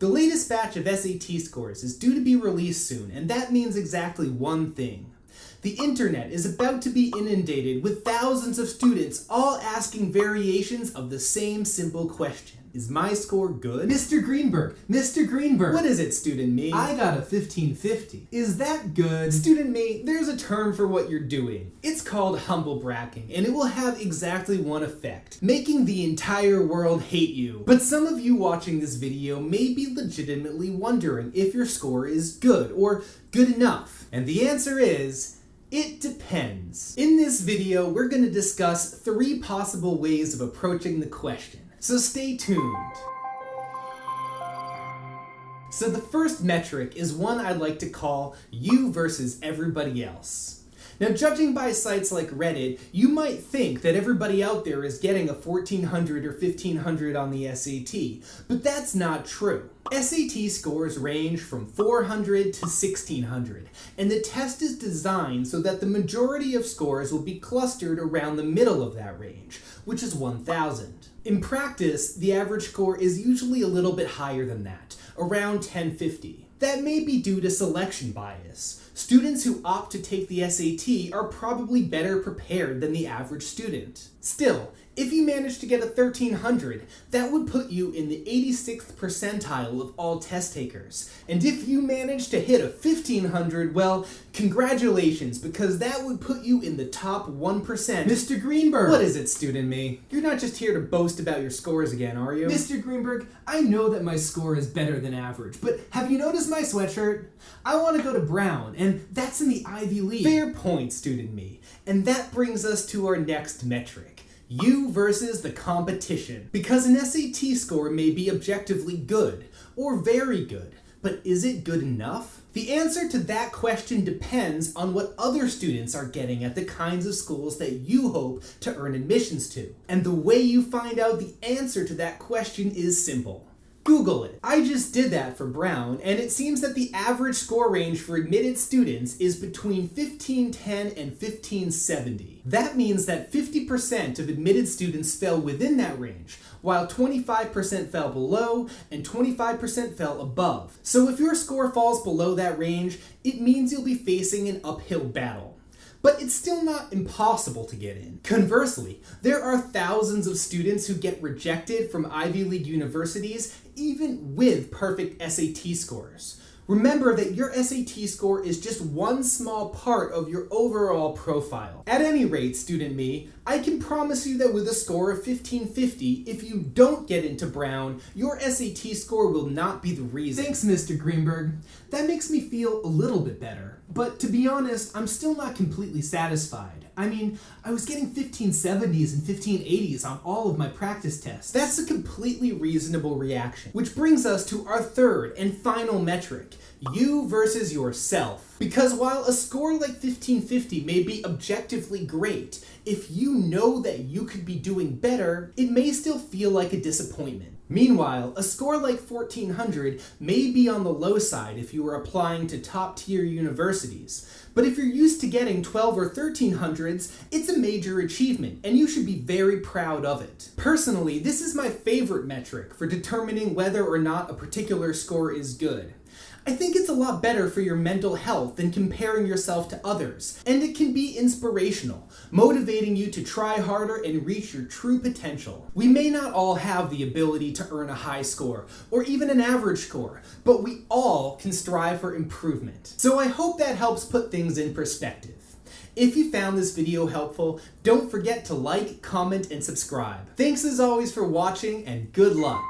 The latest batch of SAT scores is due to be released soon, and that means exactly one thing. The internet is about to be inundated with thousands of students all asking variations of the same simple question. Is my score good? Mr. Greenberg! Mr. Greenberg! What is it, student me? I got a 1550. Is that good? Student me, there's a term for what you're doing. It's called humble bragging, and it will have exactly one effect, making the entire world hate you. But some of you watching this video may be legitimately wondering if your score is good or good enough. And the answer is, it depends. In this video, we're going to discuss 3 possible ways of approaching the question. So stay tuned. So the first metric is one I'd like to call you versus everybody else. Now, judging by sites like Reddit, you might think that everybody out there is getting a 1400 or 1500 on the SAT, but that's not true. SAT scores range from 400 to 1600, and the test is designed so that the majority of scores will be clustered around the middle of that range, which is 1000. In practice, the average score is usually a little bit higher than that, around 1050. That may be due to selection bias. Students who opt to take the SAT are probably better prepared than the average student. Still, if you manage to get a 1300, that would put you in the 86th percentile of all test takers. And if you manage to hit a 1500, well, congratulations, because that would put you in the top 1%. Mr. Greenberg! What is it, student me? You're not just here to boast about your scores again, are you? Mr. Greenberg, I know that my score is better than average, but have you noticed my sweatshirt? I want to go to Brown, and that's in the Ivy League. Fair point, student me. And that brings us to our next metric. You versus the competition. Because an SAT score may be objectively good, or very good, but is it good enough? The answer to that question depends on what other students are getting at the kinds of schools that you hope to earn admissions to. And the way you find out the answer to that question is simple. Google it. I just did that for Brown, and it seems that the average score range for admitted students is between 1510 and 1570. That means that 50% of admitted students fell within that range, while 25% fell below and 25% fell above. So if your score falls below that range, it means you'll be facing an uphill battle. But it's still not impossible to get in. Conversely, there are thousands of students who get rejected from Ivy League universities even with perfect SAT scores. Remember that your SAT score is just one small part of your overall profile. At any rate, student me, I can promise you that with a score of 1550, if you don't get into Brown, your SAT score will not be the reason. Thanks, Mr. Greenberg. That makes me feel a little bit better. But to be honest, I'm still not completely satisfied. I mean, I was getting 1570s and 1580s on all of my practice tests. That's a completely reasonable reaction. Which brings us to our third and final metric, you versus yourself. Because while a score like 1550 may be objectively great, if you know that you could be doing better, it may still feel like a disappointment. Meanwhile, a score like 1400 may be on the low side if you are applying to top-tier universities. But if you're used to getting 12 or 1300s, it's a major achievement, and you should be very proud of it. Personally, this is my favorite metric for determining whether or not a particular score is good. I think it's a lot better for your mental health than comparing yourself to others, and it can be inspirational, motivating you to try harder and reach your true potential. We may not all have the ability to earn a high score, or even an average score, but we all can strive for improvement. So I hope that helps put things in perspective. If you found this video helpful, don't forget to like, comment, and subscribe. Thanks as always for watching, and good luck!